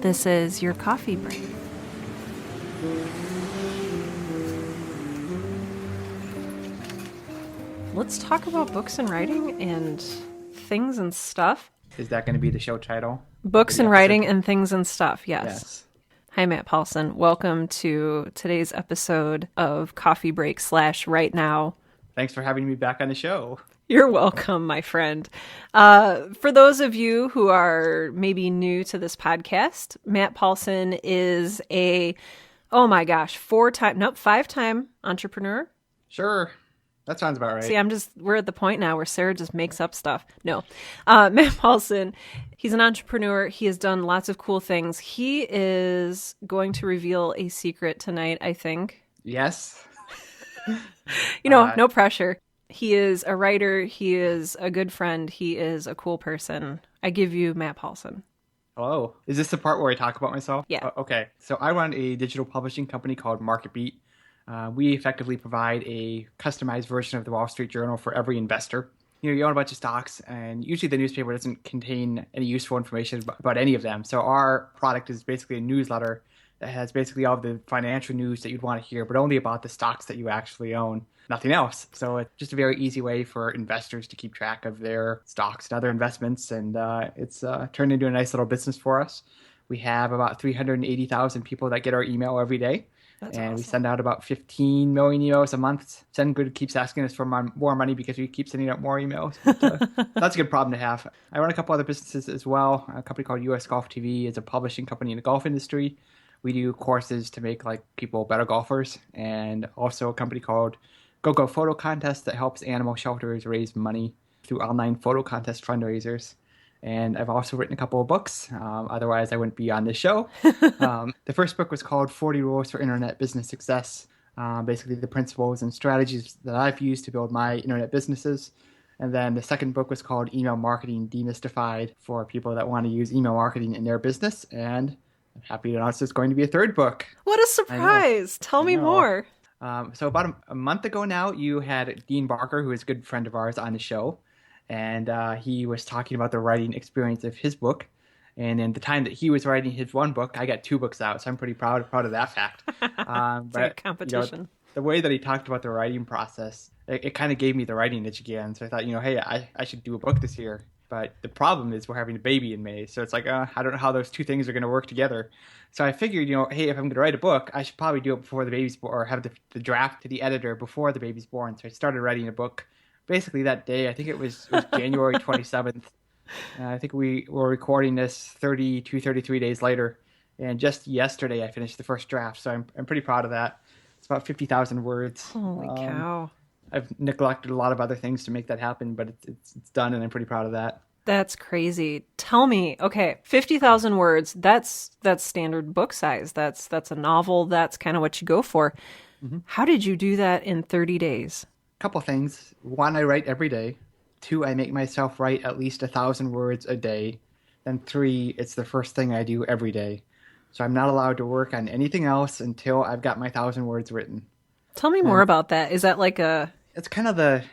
This is your coffee break. Let's talk about books and writing and things and stuff. Is that going to be the show title of Books the and episode? writing and things and stuff, yes. Yes. Hi, Matt Paulson. Welcome to today's episode of Coffee Break / Right Now. Thanks for having me back on the show. You're welcome, my friend. For those of you who are maybe new to this podcast, Matt Paulson is a, 5-time entrepreneur. Sure. That sounds about right. See, we're at the point now where Sarah just makes up stuff. No. Matt Paulson, he's an entrepreneur. He has done lots of cool things. He is going to reveal a secret tonight, I think. Yes. No pressure. He is a writer. He is a good friend. He is a cool person. I give you Matt Paulson. Hello. Is this the part where I talk about myself? Yeah. Okay. So I run a digital publishing company called MarketBeat. We effectively provide a customized version of the Wall Street Journal for every investor. You own a bunch of stocks, and usually the newspaper doesn't contain any useful information about any of them. So our product is basically a newsletter that has basically all of the financial news that you'd want to hear, but only about the stocks that you actually own, nothing else. So it's just a very easy way for investors to keep track of their stocks and other investments, and it's turned into a nice little business for us. We have about 380,000 people that get our email every day. That's and awesome. We send out about 15 million emails a month. SendGood keeps asking us for more money because we keep sending out more emails. But, that's a good problem to have. I run a couple other businesses as well. A company called US Golf TV is a publishing company in the golf industry. We do courses to make people better golfers, and also a company called GoGo Photo Contest that helps animal shelters raise money through online photo contest fundraisers. And I've also written a couple of books. Otherwise, I wouldn't be on this show. The first book was called 40 Rules for Internet Business Success. Basically, the principles and strategies that I've used to build my internet businesses. And then the second book was called Email Marketing Demystified for people that want to use email marketing in their business. And I'm happy to announce there's going to be a third book. What a surprise. Tell me more. So about a month ago now, you had Dean Barker, who is a good friend of ours, on the show. And he was talking about the writing experience of his book. And in the time that he was writing his one book, I got two books out. So I'm pretty proud of that fact. It's like a competition. The way that he talked about the writing process, it kind of gave me the writing itch again. So I thought, hey, I should do a book this year. But the problem is we're having a baby in May. So it's like, I don't know how those two things are going to work together. So I figured, hey, if I'm going to write a book, I should probably do it before the baby's born, or have the draft to the editor before the baby's born. So I started writing a book basically that day. I think it was January 27th. I think we were recording this 33 days later. And just yesterday I finished the first draft. So I'm pretty proud of that. It's about 50,000 words. Holy cow. I've neglected a lot of other things to make that happen, but it's done, and I'm pretty proud of that. That's crazy. Tell me, okay, 50,000 words, that's standard book size. That's a novel. That's kind of what you go for. Mm-hmm. How did you do that in 30 days? Couple things. One, I write every day. Two, I make myself write at least 1,000 words a day. And three, it's the first thing I do every day. So I'm not allowed to work on anything else until I've got my 1,000 words written. Tell me more about that. Is that like a... It's kind of the,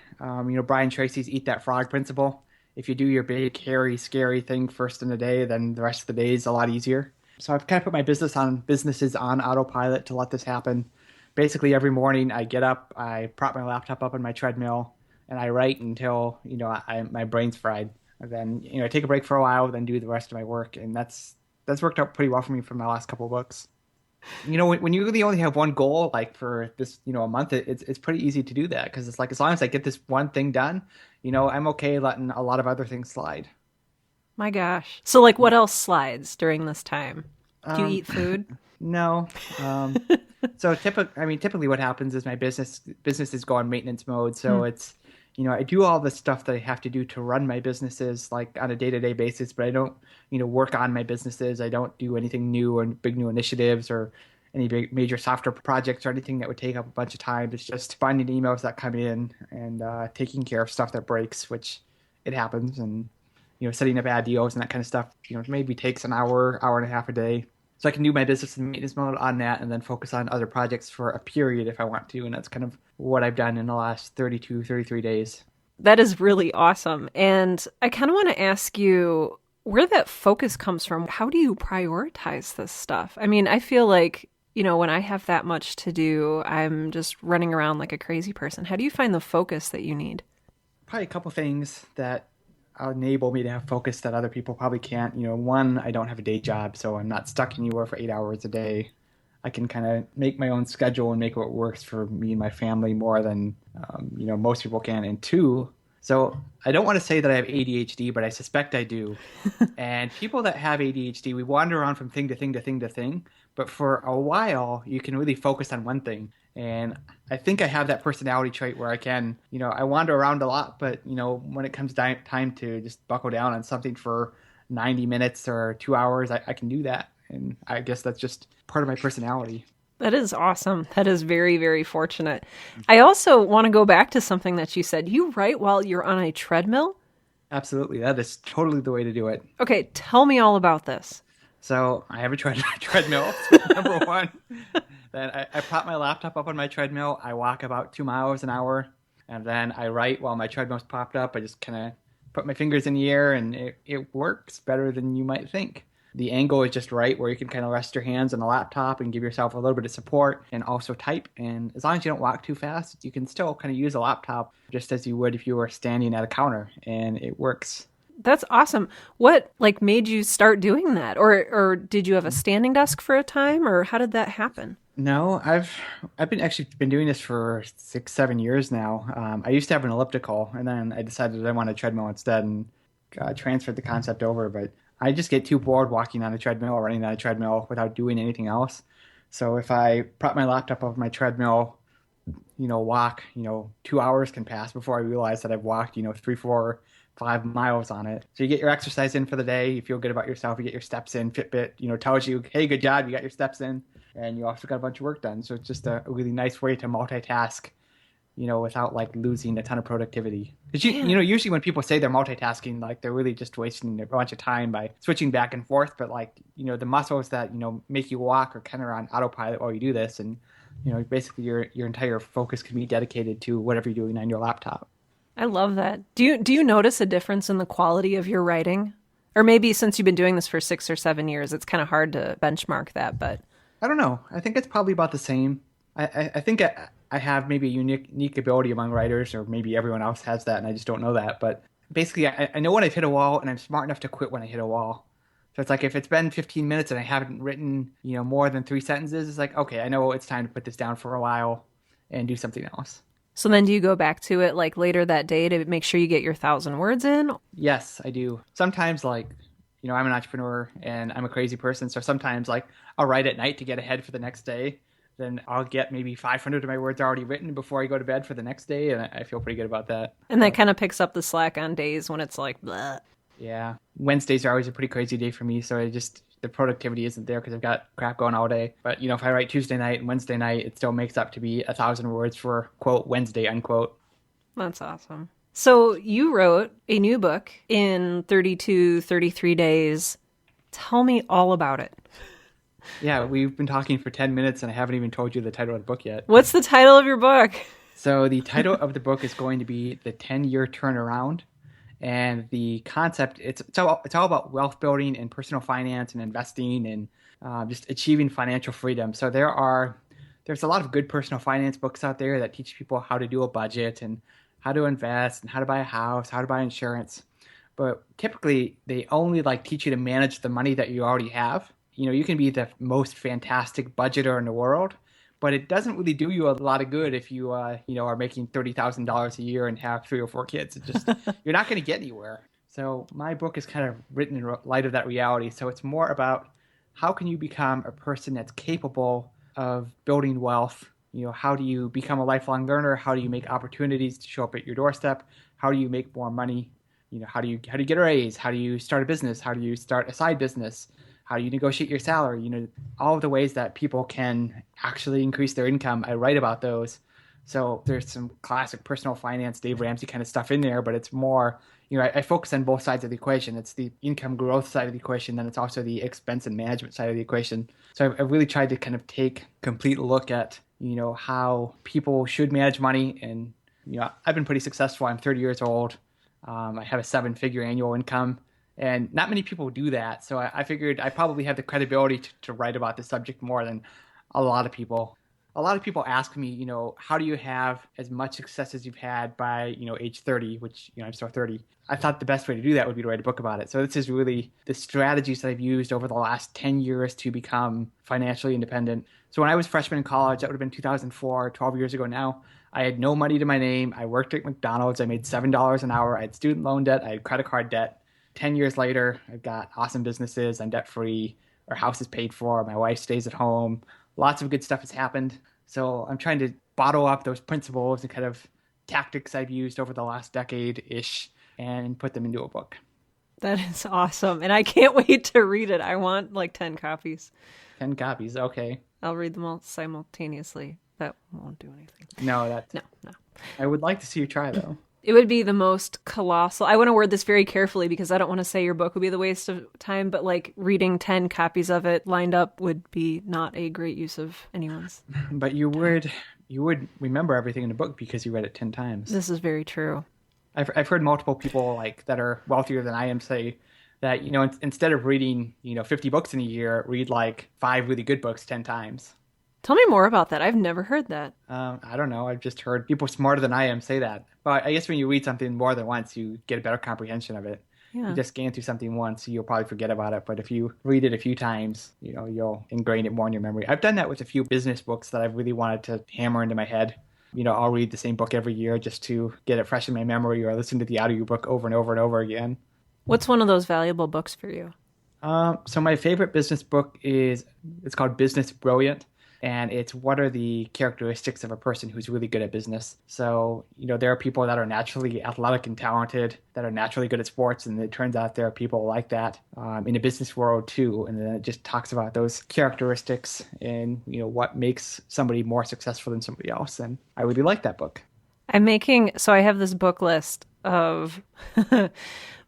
Brian Tracy's Eat That Frog principle. If you do your big, hairy, scary thing first in the day, then the rest of the day is a lot easier. So I've kind of put my businesses on autopilot to let this happen. Basically, every morning I get up, I prop my laptop up on my treadmill, and I write until, my brain's fried. And then, I take a break for a while, then do the rest of my work. And that's worked out pretty well for me for my last couple of books. When you really only have one goal, like for this, a month, it's pretty easy to do that. Because it's like, as long as I get this one thing done, I'm okay letting a lot of other things slide. My gosh. So like what else slides during this time? Do you eat food? No. So typically what happens is my businesses go on maintenance mode. So it's, I do all the stuff that I have to do to run my businesses like on a day-to-day basis, but I don't, work on my businesses. I don't do anything new and big new initiatives or any big major software projects or anything that would take up a bunch of time. It's just finding emails that come in and taking care of stuff that breaks, which it happens, and, setting up ad deals and that kind of stuff, maybe takes an hour and a half a day. So I can do my business in maintenance mode on that and then focus on other projects for a period if I want to. And that's kind of what I've done in the last 33 days. That is really awesome. And I kind of want to ask you, where that focus comes from. How do you prioritize this stuff? I mean, I feel like, when I have that much to do, I'm just running around like a crazy person. How do you find the focus that you need? Probably a couple things that enable me to have focus that other people probably can't. One, I don't have a day job, so I'm not stuck anywhere for 8 hours a day. I can kind of make my own schedule and make what works for me and my family more than most people can. And two, so I don't want to say that I have ADHD, but I suspect I do. And people that have ADHD, we wander around from thing to thing to thing to thing. But for a while, you can really focus on one thing. And I think I have that personality trait where I can, I wander around a lot, but, when it comes time to just buckle down on something for 90 minutes or 2 hours, I can do that. And I guess that's just part of my personality. That is awesome. That is very, very fortunate. I also want to go back to something that you said. You write while you're on a treadmill? Absolutely. That is totally the way to do it. Okay, tell me all about this. So I have a treadmill, so number one. Then I prop my laptop up on my treadmill. I walk about 2 miles an hour. And then I write while my treadmill's propped up. I just kind of put my fingers in the air, and it works better than you might think. The angle is just right where you can kind of rest your hands on the laptop and give yourself a little bit of support and also type. And as long as you don't walk too fast, you can still kind of use a laptop just as you would if you were standing at a counter, and it works. That's awesome. What made you start doing that? Or did you have a standing desk for a time, or how did that happen? No, I've been doing this for 6-7 years now. I used to have an elliptical, and then I decided I wanted a treadmill instead, and transferred the concept over. But I just get too bored walking on a treadmill or running on a treadmill without doing anything else. So if I prop my laptop up on my treadmill, walk, 2 hours can pass before I realize that I've walked, 3, 4, 5 miles on it. So you get your exercise in for the day. You feel good about yourself. You get your steps in. Fitbit, tells you, hey, good job. You got your steps in. And you also got a bunch of work done. So it's just a really nice way to multitask, without losing a ton of productivity. Because usually when people say they're multitasking, they're really just wasting a bunch of time by switching back and forth. But the muscles that make you walk are kind of on autopilot while you do this, and basically your entire focus can be dedicated to whatever you're doing on your laptop. I love that. Do you notice a difference in the quality of your writing? Or maybe since you've been doing this for 6 or 7 years, it's kind of hard to benchmark that, but I don't know. I think it's probably about the same. I think I have maybe a unique ability among writers, or maybe everyone else has that, and I just don't know that. But basically, I know when I've hit a wall, and I'm smart enough to quit when I hit a wall. So it's if it's been 15 minutes and I haven't written, more than 3 sentences, it's okay, I know it's time to put this down for a while and do something else. So then do you go back to it later that day to make sure you get your 1,000 words in? Yes, I do. Sometimes I'm an entrepreneur and I'm a crazy person. So sometimes I'll write at night to get ahead for the next day. Then I'll get maybe 500 of my words already written before I go to bed for the next day. And I feel pretty good about that. And that kind of picks up the slack on days when it's bleh. Yeah. Wednesdays are always a pretty crazy day for me. So the productivity isn't there because I've got crap going all day. But, if I write Tuesday night and Wednesday night, it still makes up to be 1,000 words for, quote, Wednesday, unquote. That's awesome. So you wrote a new book in 32, 33 days. Tell me all about it. Yeah, we've been talking for 10 minutes and I haven't even told you the title of the book yet. What's the title of your book? So the title of the book is going to be The 10-Year Turnaround. And the concept, it's all about wealth building and personal finance and investing and just achieving financial freedom. So there's a lot of good personal finance books out there that teach people how to do a budget and how to invest and how to buy a house, how to buy insurance. But typically they only teach you to manage the money that you already have. You can be the most fantastic budgeter in the world, but it doesn't really do you a lot of good if you are making $30,000 a year and have 3 or 4 kids. It just you're not going to get anywhere. So my book is kind of written in light of that reality. So it's more about how can you become a person that's capable of building wealth. How do you become a lifelong learner? How do you make opportunities to show up at your doorstep? How do you make more money? How do you get a raise? How do you start a business? How do you start a side business? How do you negotiate your salary? All of the ways that people can actually increase their income. I write about those. So there's some classic personal finance, Dave Ramsey kind of stuff in there, but it's more, I focus on both sides of the equation. It's the income growth side of the equation, then it's also the expense and management side of the equation. So I've really tried to kind of take a complete look at, how people should manage money. And, I've been pretty successful. I'm 30 years old. I have a 7-figure annual income. And not many people do that. So I figured I probably have the credibility to write about this subject more than a lot of people. A lot of people ask me, how do you have as much success as you've had by, age 30, which, I'm still 30. I thought the best way to do that would be to write a book about it. So this is really the strategies that I've used over the last 10 years to become financially independent. So when I was freshman in college, that would have been 2004, 12 years ago now. I had no money to my name. I worked at McDonald's. I made $7 an hour. I had student loan debt. I had credit card debt. 10 years later, I've got awesome businesses. I'm debt free. Our house is paid for. My wife stays at home. Lots of good stuff has happened. So I'm trying to bottle up those principles and kind of tactics I've used over the last decade-ish and put them into a book. That is awesome. And I can't wait to read it. I want like 10 copies. 10 copies, okay. I'll read them all simultaneously. That won't do anything. No. I would like to see you try, though. It would be the most colossal. I want to word this very carefully because I don't want to say your book would be the waste of time, but like reading 10 copies of it lined up would be not a great use of anyone's. But you would remember everything in the book because you read it 10 times. This is very true. I've heard multiple people like that are wealthier than I am say that, instead of reading, 50 books in a year, read like 5 really good books 10 times. Tell me more about that. I've never heard that. I don't know. I've just heard people smarter than I am say that. But I guess when you read something more than once, you get a better comprehension of it. Yeah. You just scan through something once, you'll probably forget about it. But if you read it a few times, you'll ingrain it more in your memory. I've done that with a few business books that I've really wanted to hammer into my head. I'll read the same book every year just to get it fresh in my memory or listen to the audiobook over and over and over again. What's one of those valuable books for you? So my favorite business book it's called Business Brilliant. And it's what are the characteristics of a person who's really good at business. So, there are people that are naturally athletic and talented, that are naturally good at sports. And it turns out there are people like that in the business world too. And then it just talks about those characteristics and, what makes somebody more successful than somebody else. And I really like that book. So I have this book list of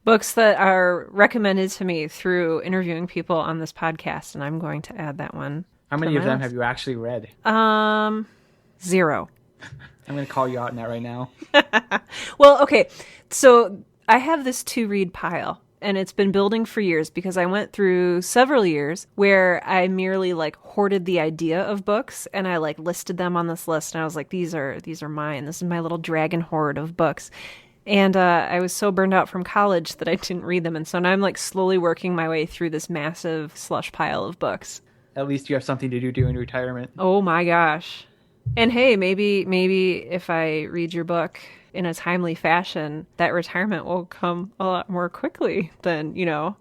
books that are recommended to me through interviewing people on this podcast. And I'm going to add that one. How many of them have you actually read? 0. I'm going to call you out on that right now. Well, okay. So I have this to-read pile, and it's been building for years because I went through several years where I merely like hoarded the idea of books, and I like listed them on this list, and I was like, these are mine. This is my little dragon hoard of books. And I was so burned out from college that I didn't read them, and so now I'm like slowly working my way through this massive slush pile of books. At least you have something to do during retirement. Oh my gosh. And hey, maybe if I read your book in a timely fashion, that retirement will come a lot more quickly than,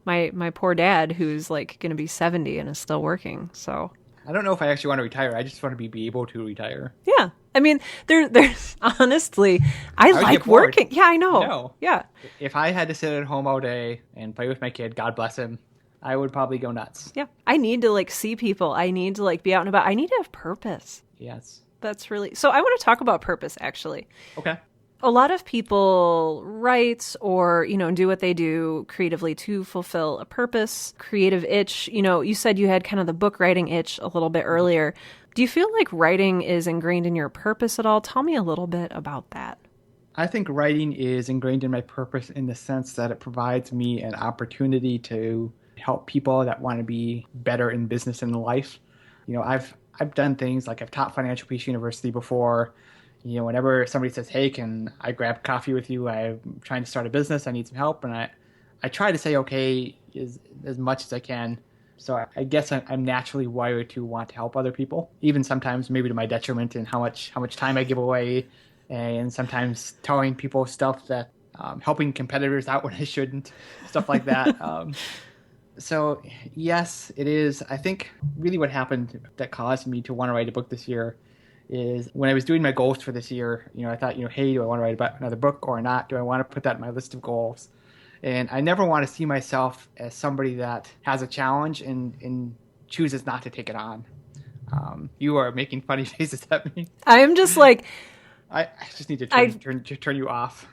my poor dad who's like going to be 70 and is still working. So I don't know if I actually want to retire. I just want to be able to retire. Yeah. I mean, there's honestly, I like working. Yeah, I know. No. Yeah. If I had to sit at home all day and play with my kid, God bless him, I would probably go nuts. Yeah. I need to like see people. I need to like be out and about. I need to have purpose. Yes. That's really... So I want to talk about purpose, actually. Okay. A lot of people write or, do what they do creatively to fulfill a purpose, creative itch. You said you had kind of the book writing itch a little bit earlier. Do you feel like writing is ingrained in your purpose at all? Tell me a little bit about that. I think writing is ingrained in my purpose in the sense that it provides me an opportunity to help people that want to be better in business and in life. I've done things like I've taught Financial Peace University before. Whenever somebody says, hey, can I grab coffee with you? I'm trying to start a business. I need some help. And I try to say, okay, as much as I can. So I guess I'm naturally wired to want to help other people, even sometimes maybe to my detriment in how much time I give away, and sometimes telling people stuff that helping competitors out when I shouldn't, stuff like that. So, yes, it is. I think really what happened that caused me to want to write a book this year is when I was doing my goals for this year, I thought, hey, do I want to write about another book or not? Do I want to put that in my list of goals? And I never want to see myself as somebody that has a challenge and chooses not to take it on. You are making funny faces at me. I am just like... I just need to turn you off.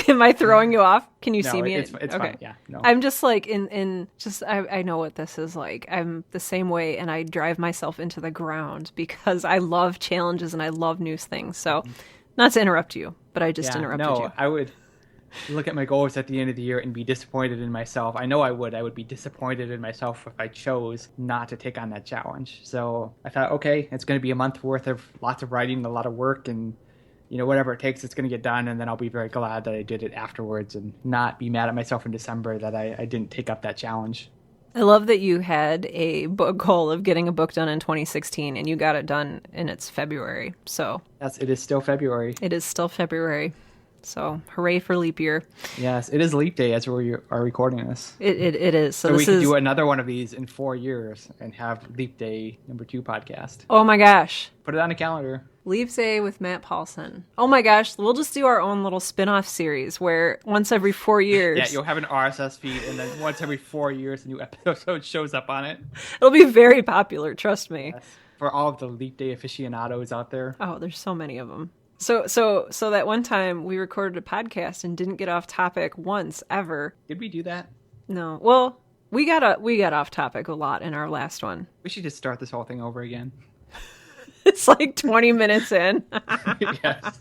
Am I throwing you off? Can you see me? It's okay. Fine. Yeah, no. I'm just like I know what this is like. I'm the same way, and I drive myself into the ground because I love challenges and I love new things. So, not to interrupt you, but I just interrupted you. No, look at my goals at the end of the year and be disappointed in myself. I know I would. I would be disappointed in myself if I chose not to take on that challenge. So I thought, okay, it's going to be a month worth of lots of writing, a lot of work, and whatever it takes, it's going to get done. And then I'll be very glad that I did it afterwards and not be mad at myself in December that I didn't take up that challenge. I love that you had a book goal of getting a book done in 2016 and you got it done and it's February. So yes, it is still February. It is still February. So hooray for leap year. Yes, it is leap day as we are recording this. It is. So we could do another one of these in 4 years and have leap day #2 podcast. Oh my gosh. Put it on the calendar. Leap Day with Matt Paulson. Oh my gosh, we'll just do our own little spin-off series where once every 4 years... Yeah, you'll have an RSS feed, and then once every 4 years, a new episode shows up on it. It'll be very popular, trust me. Yes. For all of the Leap Day aficionados out there. Oh, there's so many of them. So that one time we recorded a podcast and didn't get off topic once, ever. Did we do that? No. Well, we got off topic a lot in our last one. We should just start this whole thing over again. It's like 20 minutes in. Yes.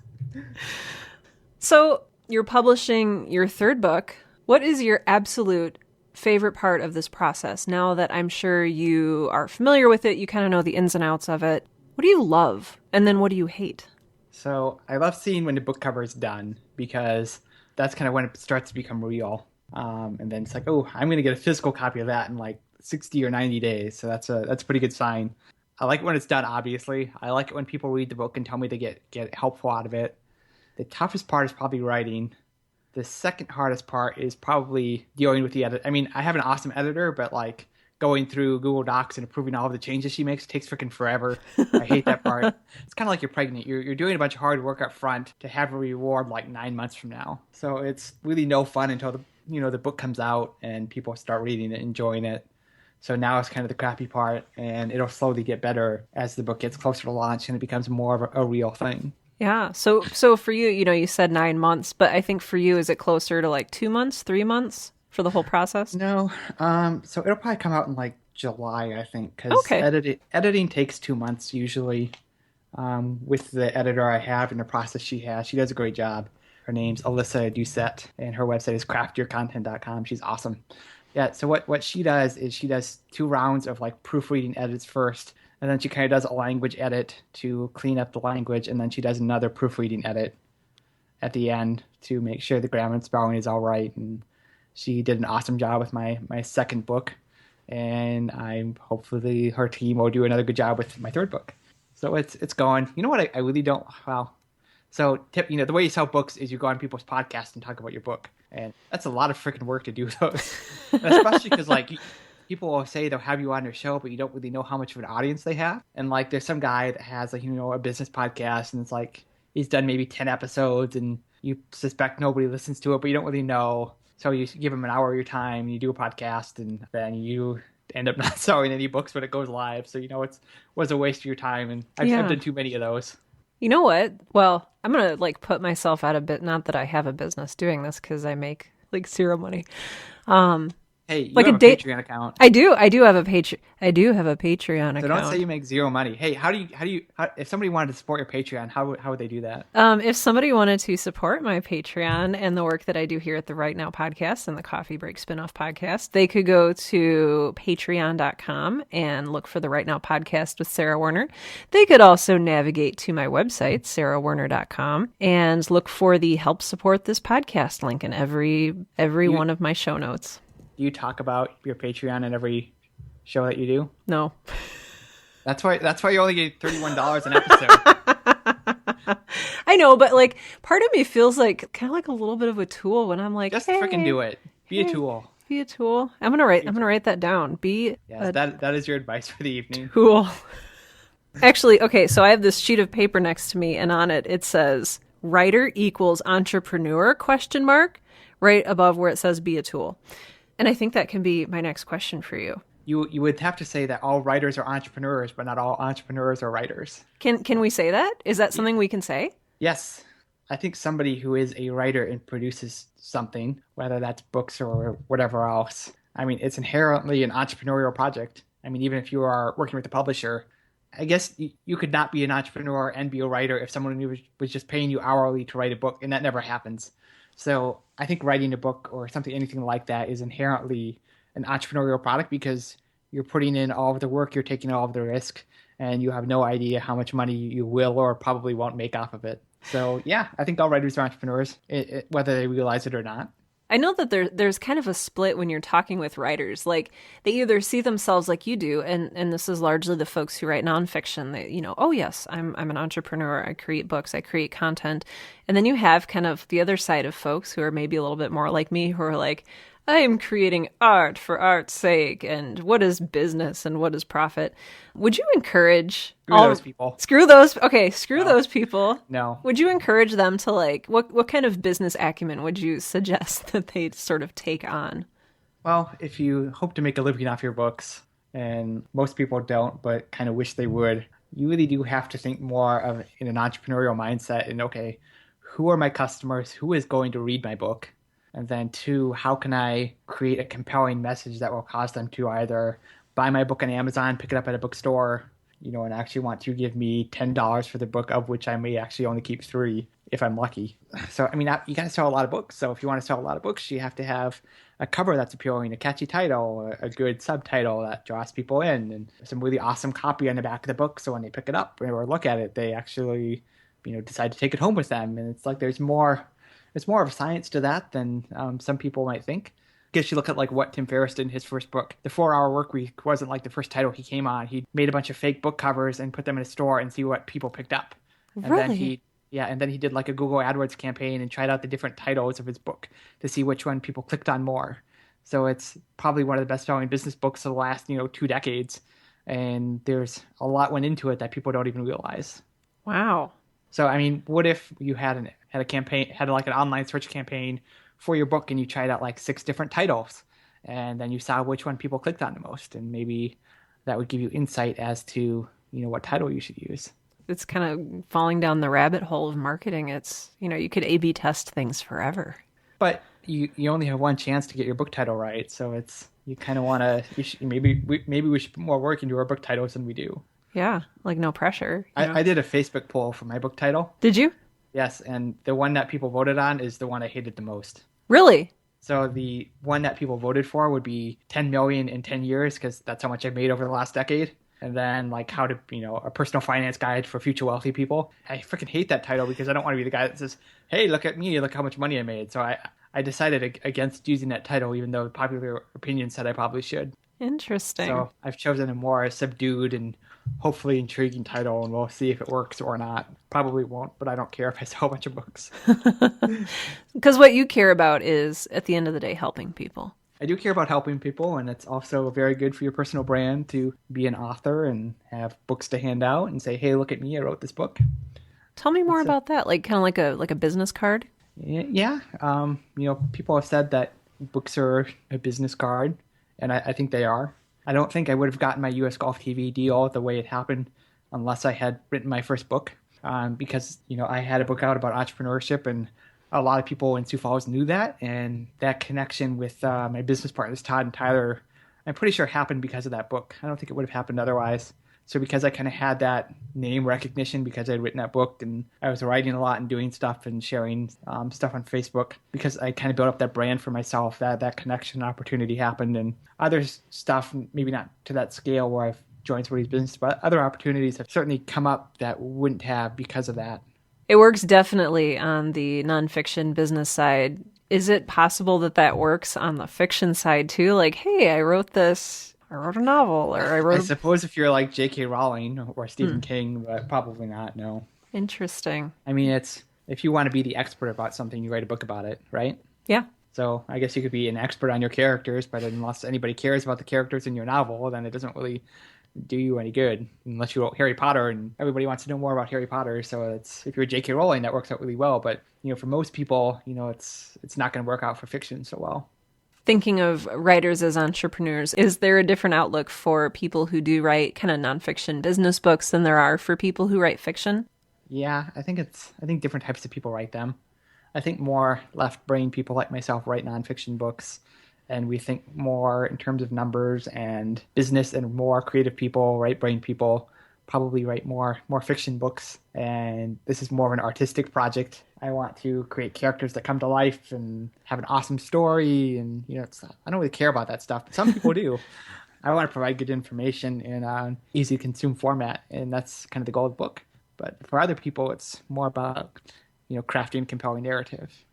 So you're publishing your third book. What is your absolute favorite part of this process? Now that I'm sure you are familiar with it, you kind of know the ins and outs of it. What do you love? And then what do you hate? So I love seeing when the book cover is done because that's kind of when it starts to become real. And then it's like, oh, I'm going to get a physical copy of that in like 60 or 90 days. So that's a pretty good sign. I like it when it's done, obviously. I like it when people read the book and tell me they get helpful out of it. The toughest part is probably writing. The second hardest part is probably dealing with the edit. I mean, I have an awesome editor, but like going through Google Docs and approving all of the changes she makes takes freaking forever. I hate that part. It's kind of like you're pregnant. You're doing a bunch of hard work up front to have a reward like 9 months from now. So it's really no fun until the book comes out and people start reading it, enjoying it. So now it's kind of the crappy part, and it'll slowly get better as the book gets closer to launch and it becomes more of a real thing. Yeah. So for you, you said 9 months, but I think for you, is it closer to like 2 months, 3 months for the whole process? No. So it'll probably come out in like July, I think, because editing takes 2 months usually. With the editor I have and the process she has, she does a great job. Her name's Alyssa Doucette, and her website is craftyourcontent.com. She's awesome. Yeah, so what she does is she does 2 rounds of like proofreading edits first, and then she kind of does a language edit to clean up the language, and then she does another proofreading edit at the end to make sure the grammar and spelling is all right. And she did an awesome job with my second book, and hopefully her team will do another good job with my third book. So it's going. You know what I really don't... Well, so the way you sell books is you go on people's podcasts and talk about your book. And that's a lot of freaking work to do those. And especially because, like, people will say they'll have you on their show, but you don't really know how much of an audience they have. And, like, there's some guy that has, like, a business podcast, and it's like he's done maybe 10 episodes, and you suspect nobody listens to it, but you don't really know. So you give him an hour of your time, and you do a podcast, and then you end up not selling any books when it goes live. So, it was a waste of your time, and I've done too many of those. You know what? Well, I'm going to put myself out a bit. Not that I have a business doing this because I make zero money. Hey, you have a Patreon account. I do have a Patreon. I do have a Patreon account. So don't say you make zero money. Hey, how do you if somebody wanted to support your Patreon, how would they do that? If somebody wanted to support my Patreon and the work that I do here at the Right Now podcast and the Coffee Break spinoff podcast, they could go to patreon.com and look for the Right Now podcast with Sarah Werner. They could also navigate to my website, sarahwerner.com, and look for the help support this podcast link in every one of my show notes. Do you talk about your Patreon in every show that you do? No. That's why you only get $31 an episode. I know, but part of me feels like kind of like a little bit of a tool when I'm like, just freaking do it. Be a tool. Be a tool. I'm gonna write that down. That is your advice for the evening. Tool. Actually, okay, so I have this sheet of paper next to me, and on it says writer equals entrepreneur ? Right above where it says be a tool. And I think that can be my next question for you. You would have to say that all writers are entrepreneurs, but not all entrepreneurs are writers. Can we say that? Is that something we can say? Yes. I think somebody who is a writer and produces something, whether that's books or whatever else, I mean, it's inherently an entrepreneurial project. I mean, even if you are working with a publisher, I guess you could not be an entrepreneur and be a writer if someone was just paying you hourly to write a book, and that never happens. So I think writing a book or something, anything like that, is inherently an entrepreneurial product because you're putting in all of the work, you're taking all of the risk, and you have no idea how much money you will or probably won't make off of it. So yeah, I think all writers are entrepreneurs, whether they realize it or not. I know that there's kind of a split when you're talking with writers. Like they either see themselves like you do, and this is largely the folks who write nonfiction. They, oh yes, I'm an entrepreneur. I create books. I create content. And then you have kind of the other side of folks who are maybe a little bit more like me, who are like, I am creating art for art's sake, and what is business and what is profit? Would you encourage Screw those people. Screw those. Okay, screw No. those people. No. Would you encourage them to like what kind of business acumen would you suggest that they sort of take on? Well, if you hope to make a living off your books, and most people don't, but kind of wish they would, you really do have to think more of in an entrepreneurial mindset and okay, who are my customers? Who is going to read my book? And then two, how can I create a compelling message that will cause them to either buy my book on Amazon, pick it up at a bookstore, and actually want to give me $10 for the book, of which I may actually only keep 3 if I'm lucky. So, I mean, you got to sell a lot of books. So if you want to sell a lot of books, you have to have a cover that's appealing, a catchy title, a good subtitle that draws people in, and some really awesome copy on the back of the book. So when they pick it up or look at it, they actually, decide to take it home with them. And it's like it's more of a science to that than some people might think. I guess you look at like what Tim Ferriss did in his first book. The 4-Hour Workweek wasn't like the first title he came on. He made a bunch of fake book covers and put them in a store and see what people picked up. And Really? then he did like a Google AdWords campaign and tried out the different titles of his book to see which one people clicked on more. So it's probably one of the best-selling business books of the last 2 decades. And there's a lot went into it that people don't even realize. Wow. So, I mean, what if you had a campaign, had like an online search campaign for your book and you tried out like 6 different titles and then you saw which one people clicked on the most, and maybe that would give you insight as to, what title you should use. It's kind of falling down the rabbit hole of marketing. It's, you could A/B test things forever. But you only have one chance to get your book title right. So you kind of want to, maybe we should put more work into our book titles than we do. Yeah, like no pressure. I did a Facebook poll for my book title. Did you? Yes, and the one that people voted on is the one I hated the most. Really? So the one that people voted for would be 10 million in 10 years because that's how much I've made over the last decade. And then like how to, a personal finance guide for future wealthy people. I freaking hate that title because I don't want to be the guy that says, hey, look at me, look how much money I made. So I decided against using that title, even though popular opinion said I probably should. Interesting. So I've chosen a more subdued and hopefully intriguing title, and we'll see if it works or not. Probably won't, but I don't care if I sell a bunch of books. Because what you care about is, at the end of the day, helping people. I do care about helping people, and it's also very good for your personal brand to be an author and have books to hand out and say, hey, look at me, I wrote this book. Tell me more about that. Like kind of like a business card. Yeah. People have said that books are a business card, and I think they are. I don't think I would have gotten my US Golf TV deal the way it happened unless I had written my first book, because, I had a book out about entrepreneurship, and a lot of people in Sioux Falls knew that. And that connection with my business partners, Todd and Tyler, I'm pretty sure happened because of that book. I don't think it would have happened otherwise. So because I kind of had that name recognition because I'd written that book and I was writing a lot and doing stuff and sharing stuff on Facebook, because I kind of built up that brand for myself, that connection opportunity happened. And other stuff, maybe not to that scale where I've joined somebody's business, but other opportunities have certainly come up that wouldn't have because of that. It works definitely on the nonfiction business side. Is it possible that works on the fiction side too? Like, hey, I wrote a novel, or I suppose if you're like J.K. Rowling or Stephen King, but probably not, no. Interesting. I mean, if you want to be the expert about something, you write a book about it, right? Yeah. So I guess you could be an expert on your characters, but unless anybody cares about the characters in your novel, then it doesn't really do you any good. Unless you wrote Harry Potter and everybody wants to know more about Harry Potter. So if you're J.K. Rowling, that works out really well. But, for most people, it's not going to work out for fiction so well. Thinking of writers as entrepreneurs, is there a different outlook for people who do write kind of nonfiction business books than there are for people who write fiction? Yeah, I think different types of people write them. I think more left-brain people like myself write nonfiction books, and we think more in terms of numbers and business, and more creative people, right-brain people, probably write more fiction books, and this is more of an artistic project. I want to create characters that come to life and have an awesome story, and I don't really care about that stuff, but some people do. I want to provide good information in an easy to consume format, and that's kind of the goal of the book. But for other people, it's more about crafting compelling narrative.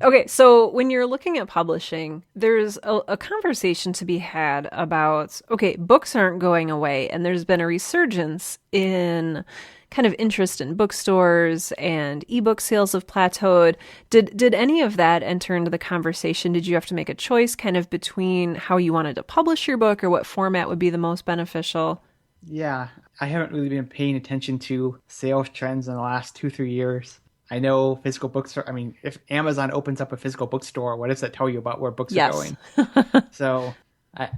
Okay, so when you're looking at publishing, there's a conversation to be had about, okay, books aren't going away, and there's been a resurgence in kind of interest in bookstores, and ebook sales have plateaued. Did any of that enter into the conversation? Did you have to make a choice kind of between how you wanted to publish your book or what format would be the most beneficial? Yeah, I haven't really been paying attention to sales trends in the last 2-3 years. I know physical books are, I mean, if Amazon opens up a physical bookstore, what does that tell you about where books are going? So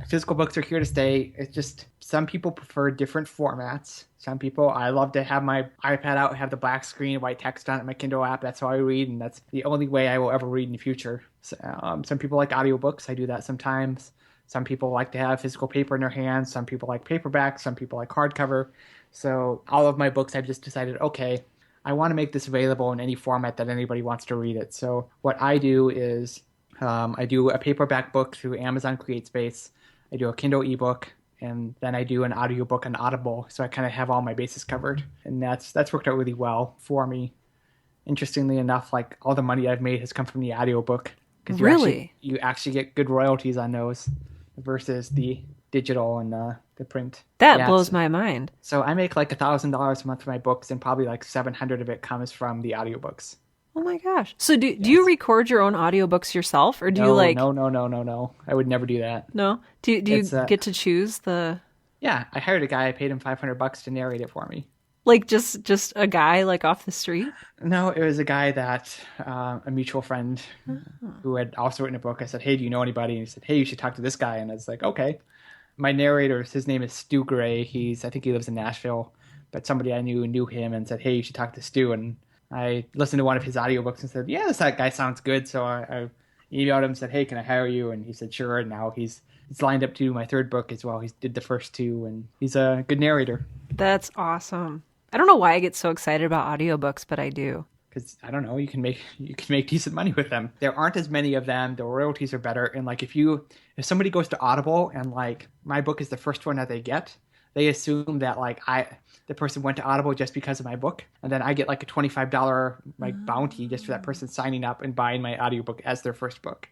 physical books are here to stay. It's just some people prefer different formats. Some people, I love to have my iPad out, have the black screen, white text on it, my Kindle app. That's how I read, and that's the only way I will ever read in the future. So, some people like audiobooks. I do that sometimes. Some people like to have physical paper in their hands. Some people like paperback. Some people like hardcover. So all of my books, I've just decided, okay, I want to make this available in any format that anybody wants to read it. So what I do is I do a paperback book through Amazon CreateSpace. I do a Kindle ebook, and then I do an audiobook on Audible. So I kind of have all my bases covered, and that's worked out really well for me. Interestingly enough, like all the money I've made has come from the audiobook. Really? You actually get good royalties on those versus the digital and the print. That blows my mind. So I make like $1,000 a month for my books, and probably like 700 of it comes from the audiobooks. Oh my gosh. So do you record your own audiobooks yourself, or do you like... No. I would never do that. No? Do you get to choose the... Yeah, I hired a guy. I paid him $500 to narrate it for me. Like just a guy like off the street? No, it was a guy that a mutual friend who had also written a book. I said, hey, do you know anybody? And he said, hey, you should talk to this guy. And I was like, okay. My narrator, his name is Stu Gray. I think he lives in Nashville, but somebody I knew him and said, hey, you should talk to Stu. And I listened to one of his audiobooks and said, yeah, that guy sounds good. So I emailed him and said, hey, can I hire you? And he said, sure. And now he's lined up to do my third book as well. He did the first two, and he's a good narrator. That's awesome. I don't know why I get so excited about audiobooks, but I do. Because I don't know, you can make decent money with them. There aren't as many of them. The royalties are better. And like if somebody goes to Audible and like my book is the first one that they get, they assume that like the person went to Audible just because of my book, and then I get like a $25 like bounty just for that person signing up and buying my audiobook as their first book.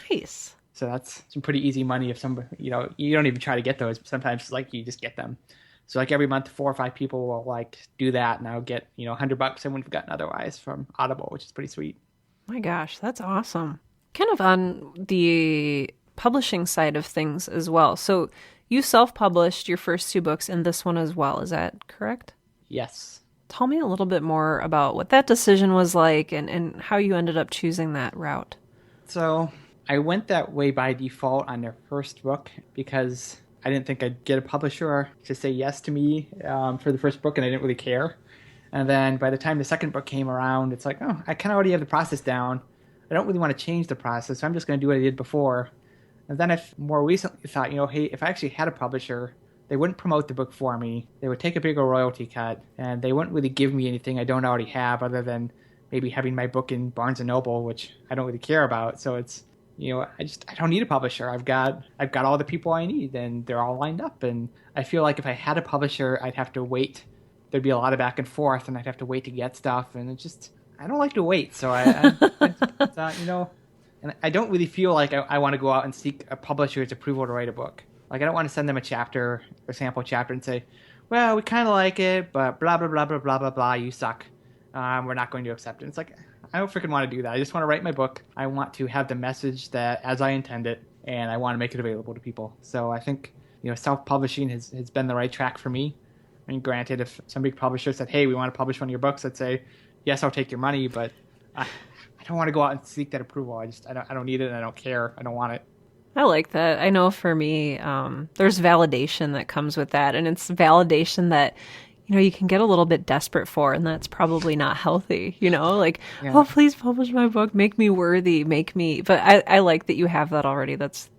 Nice. So that's some pretty easy money if somebody, you don't even try to get those. Sometimes like you just get them. So like every month, 4 or 5 people will like do that, and I'll get $100 I wouldn't have gotten otherwise from Audible, which is pretty sweet. My gosh, that's awesome. Kind of on the publishing side of things as well. So you self-published your first 2 books and this one as well. Is that correct? Yes. Tell me a little bit more about what that decision was like and how you ended up choosing that route. So I went that way by default on their first book because I didn't think I'd get a publisher to say yes to me for the first book, and I didn't really care. And then by the time the second book came around, it's like, oh, I kind of already have the process down. I don't really want to change the process, so I'm just going to do what I did before. And then I more recently thought, hey, if I actually had a publisher, they wouldn't promote the book for me. They would take a bigger royalty cut, and they wouldn't really give me anything I don't already have other than maybe having my book in Barnes & Noble, which I don't really care about. So it's... I don't need a publisher. I've got all the people I need, and they're all lined up. And I feel like if I had a publisher, I'd have to wait. There'd be a lot of back and forth, and I'd have to wait to get stuff. And I don't like to wait. So I thought, and I don't really feel like I want to go out and seek a publisher's approval to write a book. Like I don't want to send them a sample chapter, and say, well, we kind of like it, but blah blah blah blah blah blah blah. You suck. We're not going to accept it. It's like, I don't freaking want to do that. I just want to write my book. I want to have the message that as I intend it, and I want to make it available to people. So I think, self-publishing has been the right track for me. I mean, granted, if some big publisher said, hey, we want to publish one of your books, I'd say, yes, I'll take your money, but I don't want to go out and seek that approval. I don't need it, and I don't care. I don't want it. I like that. I know for me, there's validation that comes with that, and it's validation that you can get a little bit desperate for, and that's probably not healthy, like, Yeah. oh, please publish my book, make me worthy, but I like that you have that already. That's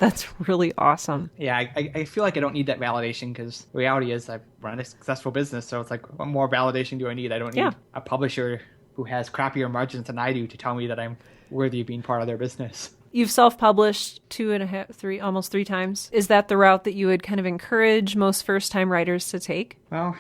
really awesome. Yeah, I feel like I don't need that validation because the reality is I've run a successful business. So it's like, what more validation do I need? I don't Yeah. need a publisher who has crappier margins than I do to tell me that I'm worthy of being part of their business. You've self-published 2.5, 3, almost 3 times. Is that the route that you would kind of encourage most first-time writers to take? Well,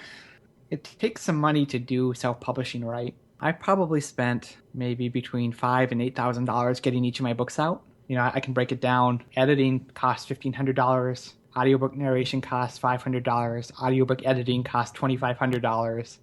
it takes some money to do self-publishing right. I probably spent maybe between $5,000 and $8,000 getting each of my books out. I can break it down. Editing costs $1,500. Audiobook narration costs $500. Audiobook editing costs $2,500.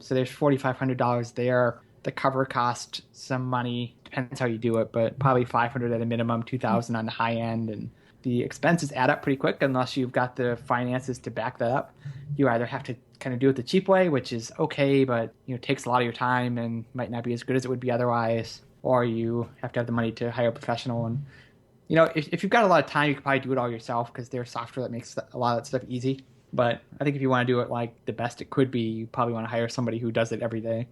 So there's $4,500 there. The cover cost some money. Depends how you do it, but probably $500 at a minimum, $2,000 on the high end, and the expenses add up pretty quick unless you've got the finances to back that up. You either have to kind of do it the cheap way, which is okay, but takes a lot of your time and might not be as good as it would be otherwise, or you have to have the money to hire a professional. And if you've got a lot of time, you could probably do it all yourself because there's software that makes a lot of that stuff easy. But I think if you want to do it like the best it could be, you probably want to hire somebody who does it every day.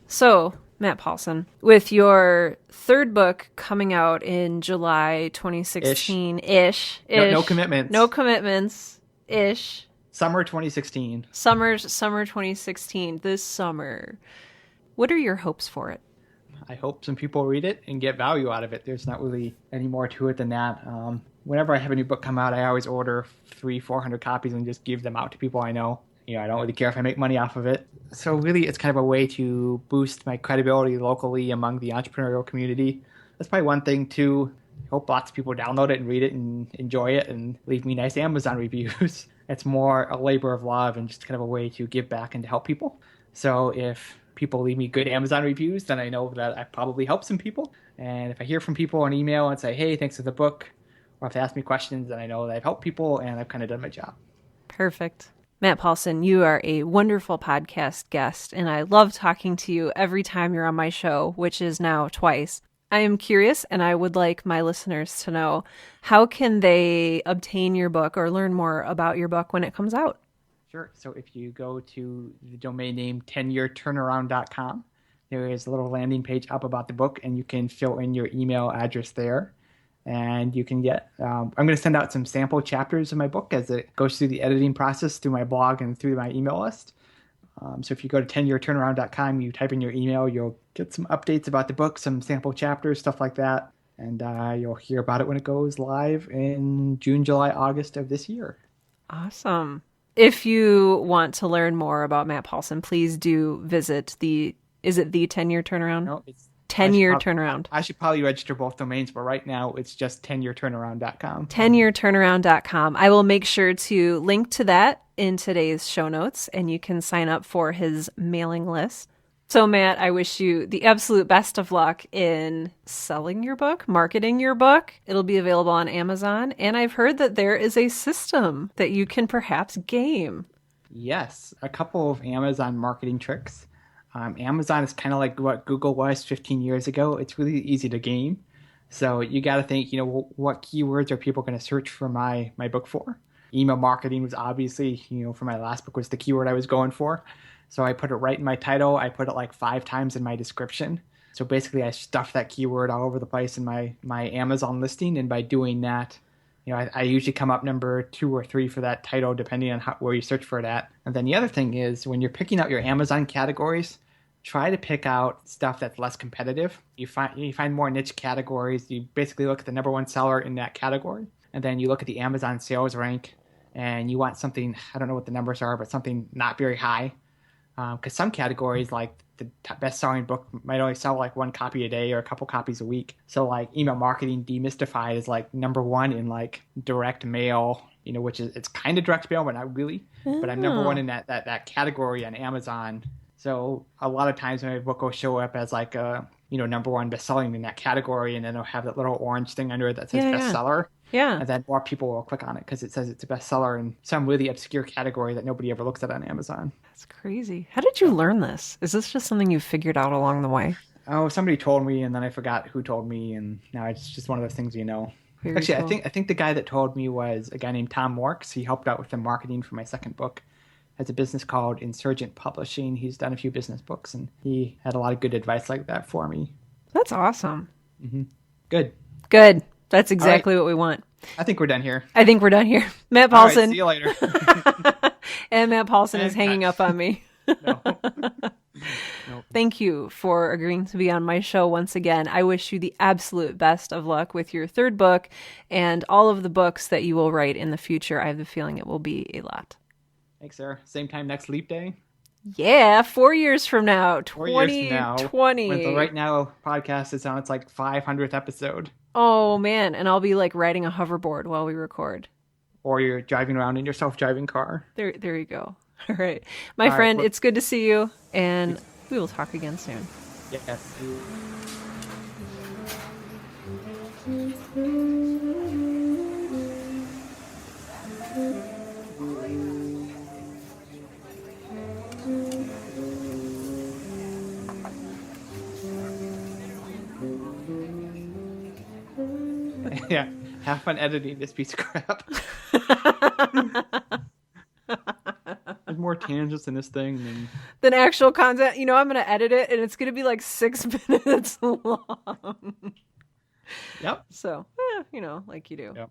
So, Matt Paulson, with your third book coming out in July 2016-ish. No commitments. No commitments-ish. Summer 2016. Summer 2016, this summer. What are your hopes for it? I hope some people read it and get value out of it. There's not really any more to it than that. Whenever I have a new book come out, I always order 300-400 copies and just give them out to people I know. I don't really care if I make money off of it. So really, it's kind of a way to boost my credibility locally among the entrepreneurial community. That's probably one thing, too. I hope lots of people download it and read it and enjoy it and leave me nice Amazon reviews. It's more a labor of love and just kind of a way to give back and to help people. So if people leave me good Amazon reviews, then I know that I probably helped some people. And if I hear from people on email and say, hey, thanks for the book, or if they ask me questions, then I know that I've helped people and I've kind of done my job. Perfect. Matt Paulson, you are a wonderful podcast guest, and I love talking to you every time you're on my show, which is now twice. I am curious, and I would like my listeners to know, how can they obtain your book or learn more about your book when it comes out? Sure. So if you go to the domain name 10yearturnaround.com, there is a little landing page up about the book, and you can fill in your email address there. And you can get, I'm going to send out some sample chapters of my book as it goes through the editing process through my blog and through my email list. So if you go to 10yearturnaround.com, you type in your email, you'll get some updates about the book, some sample chapters, stuff like that. And you'll hear about it when it goes live in June, July, August of this year. Awesome. If you want to learn more about Matt Paulson, please do visit is it the 10-year turnaround? No, it's 10-year turnaround. I should probably register both domains, but right now it's just 10yearturnaround.com. 10yearturnaround.com. I will make sure to link to that in today's show notes, and you can sign up for his mailing list. So, Matt, I wish you the absolute best of luck in selling your book, marketing your book. It'll be available on Amazon, and I've heard that there is a system that you can perhaps game. Yes, a couple of Amazon marketing tricks. Amazon is kind of like what Google was 15 years ago. It's really easy to game. So you got to think, what keywords are people going to search for my book for? Email marketing was obviously, for my last book was the keyword I was going for. So I put it right in my title. I put it like 5 times in my description. So basically I stuffed that keyword all over the place in my Amazon listing. And by doing that, I usually come up number 2 or 3 for that title, depending on where you search for it at. And then the other thing is when you're picking out your Amazon categories, try to pick out stuff that's less competitive. You find more niche categories. You basically look at the number 1 seller in that category. And then you look at the Amazon sales rank and you want something, I don't know what the numbers are, but something not very high. Because some categories, like the best-selling book, might only sell like 1 copy a day or a couple copies a week. So like email marketing demystified is like number 1 in like direct mail, which is, it's kind of direct mail, but not really. Oh. But I'm number 1 in that category on Amazon. So a lot of times my book will show up as like a, number 1 best-selling in that category, and then it'll have that little orange thing under it that says bestseller. Yeah. And then more people will click on it because it says it's a bestseller in some really obscure category that nobody ever looks at on Amazon. That's crazy. How did you learn this? Is this just something you figured out along the way? Oh, somebody told me, and then I forgot who told me, and now it's just one of those things, Very Actually, cool. I think the guy that told me was a guy named Tom Morks. He helped out with the marketing for my second book. has a business called Insurgent Publishing. He's done a few business books, and he had a lot of good advice like that for me. That's awesome. Good. Good. That's exactly what we want. I think we're done here. I think we're done here. Matt All right, Paulson. see you later. And Matt Paulson is hanging up on me. No. Thank you for agreeing to be on my show once again. I wish you the absolute best of luck with your third book and all of the books that you will write in the future. I have the feeling it will be a lot. Thanks, Sarah. Same time next Leap Day. Yeah, 4 years from now, 4 years from now. 2020. When the Right Now podcast is on its like 500th episode. Oh man, and I'll be like riding a hoverboard while we record. Or you're driving around in your self-driving car. There you go. All right. My friend, it's good to see you, and we will talk again soon. Yes. Yeah. Have fun editing this piece of crap. There's more tangents in this thing than actual content. You know, I'm going to edit it, and it's going to be like 6 minutes long. Yep. So, like you do. Yep.